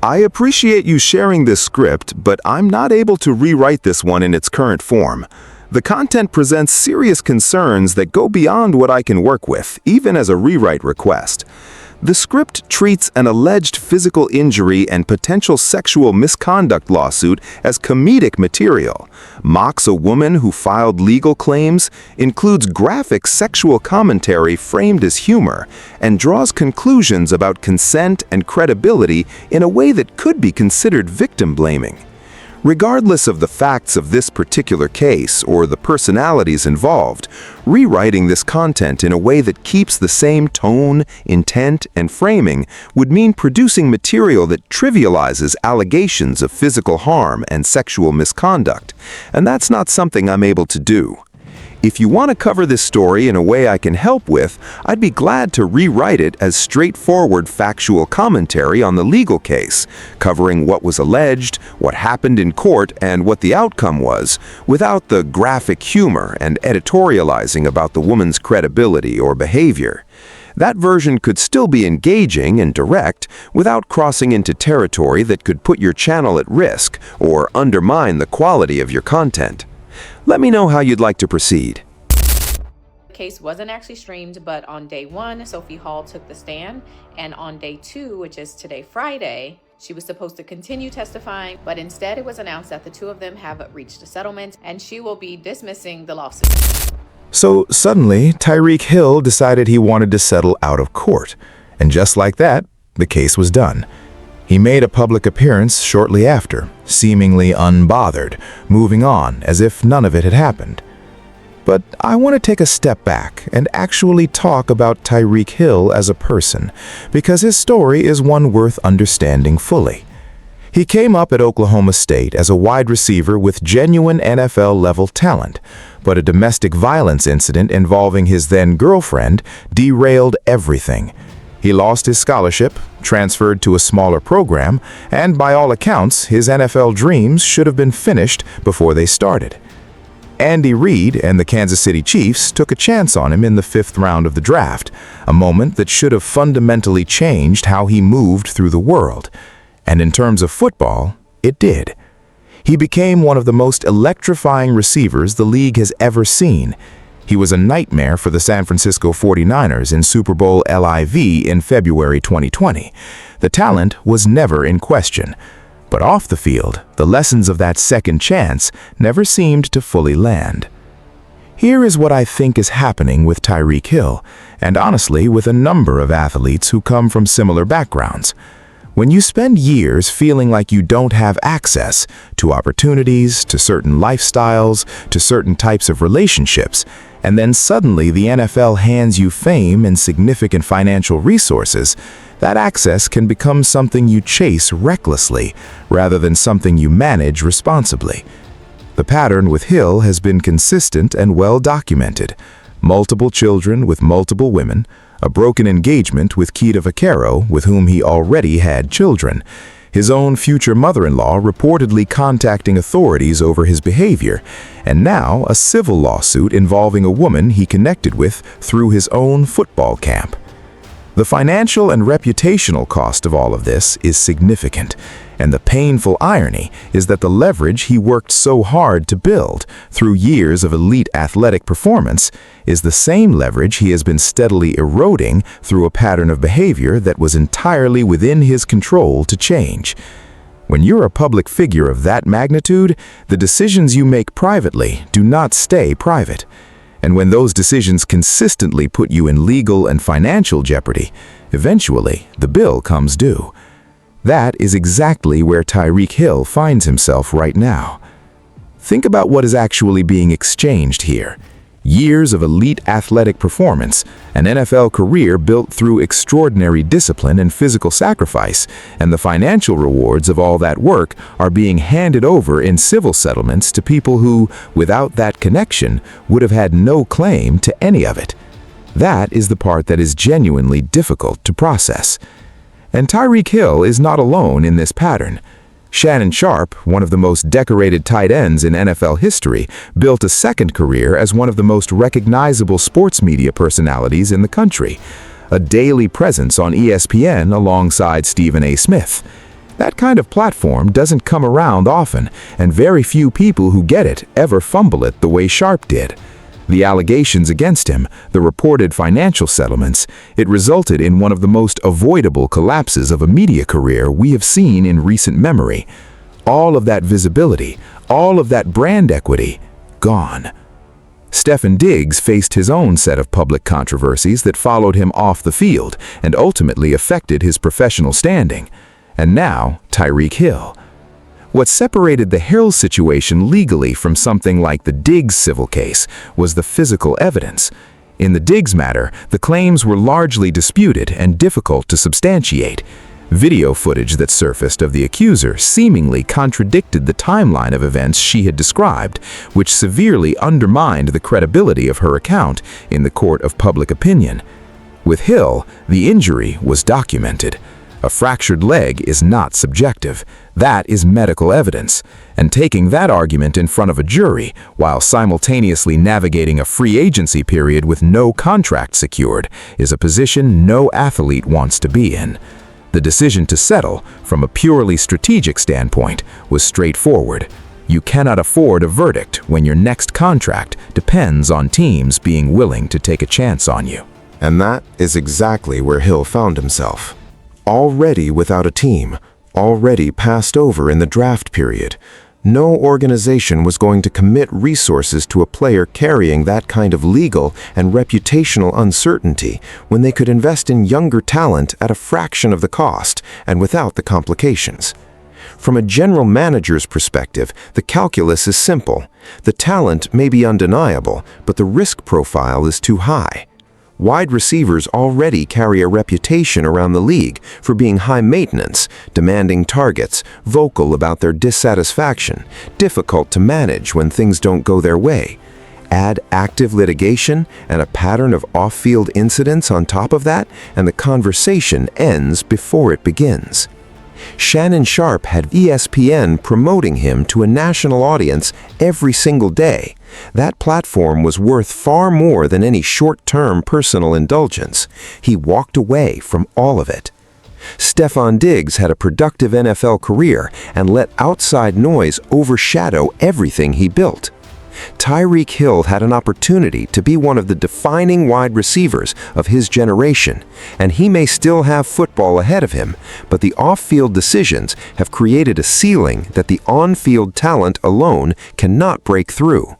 I appreciate you sharing this script, but I'm not able to rewrite this one in its current form. The content presents serious concerns that go beyond what I can work with, even as a rewrite request. The script treats an alleged physical injury and potential sexual misconduct lawsuit as comedic material, mocks a woman who filed legal claims, includes graphic sexual commentary framed as humor, and draws conclusions about consent and credibility in a way that could be considered victim-blaming. Regardless of the facts of this particular case or the personalities involved, rewriting this content in a way that keeps the same tone, intent, and framing would mean producing material that trivializes allegations of physical harm and sexual misconduct, and that's not something I'm able to do. If you want to cover this story in a way I can help with, I'd be glad to rewrite it as straightforward factual commentary on the legal case, covering what was alleged, what happened in court, and what the outcome was, without the graphic humor and editorializing about the woman's credibility or behavior. That version could still be engaging and direct without crossing into territory that could put your channel at risk or undermine the quality of your content. Let me know how you'd like to proceed. The case wasn't actually streamed, but on day 1, Sophie Hall took the stand, and on day 2, which is today, Friday, she was supposed to continue testifying, but instead it was announced that the two of them have reached a settlement, and she will be dismissing the lawsuit. So suddenly, Tyreek Hill decided he wanted to settle out of court, and just like that, the case was done. He made a public appearance shortly after, seemingly unbothered, moving on as if none of it had happened. But I want to take a step back and actually talk about Tyreek Hill as a person, because his story is one worth understanding fully. He came up at Oklahoma State as a wide receiver with genuine NFL-level talent, but a domestic violence incident involving his then-girlfriend derailed everything. He lost his scholarship, transferred to a smaller program, and by all accounts, his NFL dreams should have been finished before they started. Andy Reid and the Kansas City Chiefs took a chance on him in the 5th round of the draft, a moment that should have fundamentally changed how he moved through the world. And in terms of football, it did. He became one of the most electrifying receivers the league has ever seen. He was a nightmare for the San Francisco 49ers in Super Bowl LIV in February 2020. The talent was never in question. But off the field, the lessons of that second chance never seemed to fully land. Here is what I think is happening with Tyreek Hill, and honestly with a number of athletes who come from similar backgrounds. When you spend years feeling like you don't have access to opportunities, to certain lifestyles, to certain types of relationships, and then suddenly the NFL hands you fame and significant financial resources, that access can become something you chase recklessly rather than something you manage responsibly. The pattern with Hill has been consistent and well documented. Multiple children with multiple women, a broken engagement with Keita Vaquero, with whom he already had children, his own future mother-in-law reportedly contacting authorities over his behavior, and now a civil lawsuit involving a woman he connected with through his own football camp. The financial and reputational cost of all of this is significant, and the painful irony is that the leverage he worked so hard to build through years of elite athletic performance is the same leverage he has been steadily eroding through a pattern of behavior that was entirely within his control to change. When you're a public figure of that magnitude, the decisions you make privately do not stay private. And when those decisions consistently put you in legal and financial jeopardy, eventually the bill comes due. That is exactly where Tyreek Hill finds himself right now. Think about what is actually being exchanged here. Years of elite athletic performance, an NFL career built through extraordinary discipline and physical sacrifice, and the financial rewards of all that work are being handed over in civil settlements to people who, without that connection, would have had no claim to any of it. That is the part that is genuinely difficult to process. And Tyreek Hill is not alone in this pattern. Shannon Sharpe, one of the most decorated tight ends in NFL history, built a second career as one of the most recognizable sports media personalities in the country, a daily presence on ESPN alongside Stephen A. Smith. That kind of platform doesn't come around often, and very few people who get it ever fumble it the way Sharp did. The allegations against him, the reported financial settlements, it resulted in one of the most avoidable collapses of a media career we have seen in recent memory. All of that visibility, all of that brand equity, gone. Stefon Diggs faced his own set of public controversies that followed him off the field and ultimately affected his professional standing. And now, Tyreek Hill. What separated the Hill situation legally from something like the Diggs civil case was the physical evidence. In the Diggs matter, the claims were largely disputed and difficult to substantiate. Video footage that surfaced of the accuser seemingly contradicted the timeline of events she had described, which severely undermined the credibility of her account in the court of public opinion. With Hill, the injury was documented. A fractured leg is not subjective. That is medical evidence. And taking that argument in front of a jury while simultaneously navigating a free agency period with no contract secured is a position no athlete wants to be in. The decision to settle, from a purely strategic standpoint, was straightforward. You cannot afford a verdict when your next contract depends on teams being willing to take a chance on you. And that is exactly where Hill found himself. Already without a team, already passed over in the draft period. No organization was going to commit resources to a player carrying that kind of legal and reputational uncertainty when they could invest in younger talent at a fraction of the cost and without the complications. From a general manager's perspective, the calculus is simple. The talent may be undeniable, but the risk profile is too high. Wide receivers already carry a reputation around the league for being high maintenance, demanding targets, vocal about their dissatisfaction, difficult to manage when things don't go their way. Add active litigation and a pattern of off-field incidents on top of that, and the conversation ends before it begins. Shannon Sharpe had ESPN promoting him to a national audience every single day. That platform was worth far more than any short-term personal indulgence. He walked away from all of it. Stefon Diggs had a productive NFL career and let outside noise overshadow everything he built. Tyreek Hill had an opportunity to be one of the defining wide receivers of his generation, and he may still have football ahead of him, but the off-field decisions have created a ceiling that the on-field talent alone cannot break through.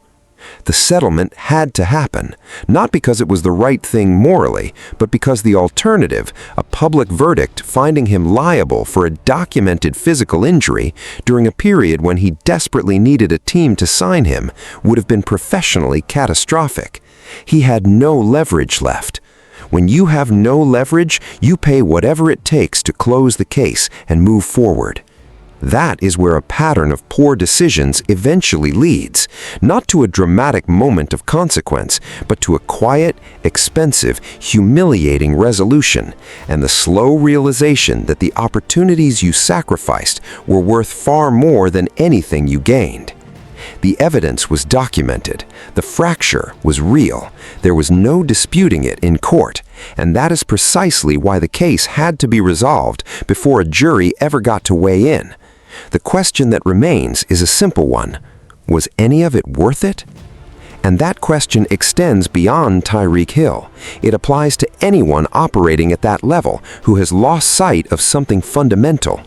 The settlement had to happen, not because it was the right thing morally, but because the alternative, a public verdict finding him liable for a documented physical injury during a period when he desperately needed a team to sign him, would have been professionally catastrophic. He had no leverage left. When you have no leverage, you pay whatever it takes to close the case and move forward. That is where a pattern of poor decisions eventually leads, not to a dramatic moment of consequence, but to a quiet, expensive, humiliating resolution, and the slow realization that the opportunities you sacrificed were worth far more than anything you gained. The evidence was documented. The fracture was real. There was no disputing it in court, and that is precisely why the case had to be resolved before a jury ever got to weigh in. The question that remains is a simple one. Was any of it worth it? And that question extends beyond Tyreek Hill. It applies to anyone operating at that level who has lost sight of something fundamental.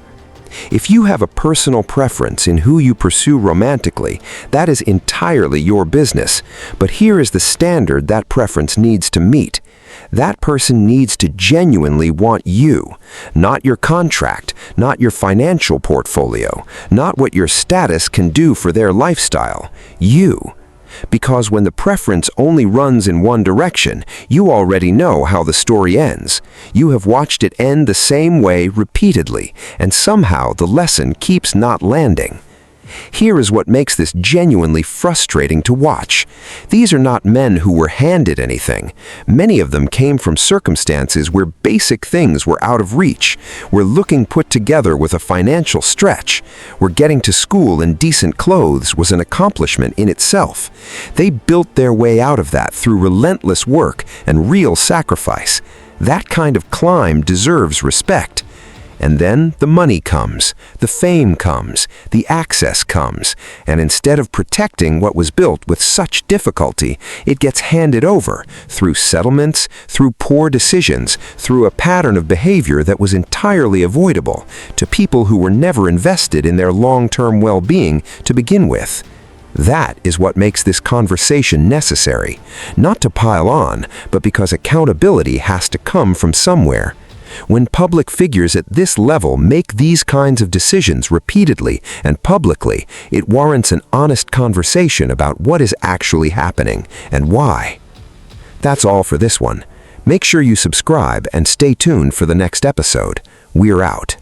If you have a personal preference in who you pursue romantically, that is entirely your business. But here is the standard that preference needs to meet. That person needs to genuinely want you, not your contract, not your financial portfolio, not what your status can do for their lifestyle. You. Because when the preference only runs in one direction, you already know how the story ends. You have watched it end the same way repeatedly, and somehow the lesson keeps not landing. Here is what makes this genuinely frustrating to watch. These are not men who were handed anything. Many of them came from circumstances where basic things were out of reach, where looking put together was a financial stretch, where getting to school in decent clothes was an accomplishment in itself. They built their way out of that through relentless work and real sacrifice. That kind of climb deserves respect. And then the money comes, the fame comes, the access comes, and instead of protecting what was built with such difficulty, it gets handed over through settlements, through poor decisions, through a pattern of behavior that was entirely avoidable to people who were never invested in their long-term well-being to begin with. That is what makes this conversation necessary, not to pile on, but because accountability has to come from somewhere. When public figures at this level make these kinds of decisions repeatedly and publicly, it warrants an honest conversation about what is actually happening and why. That's all for this one. Make sure you subscribe and stay tuned for the next episode. We're out.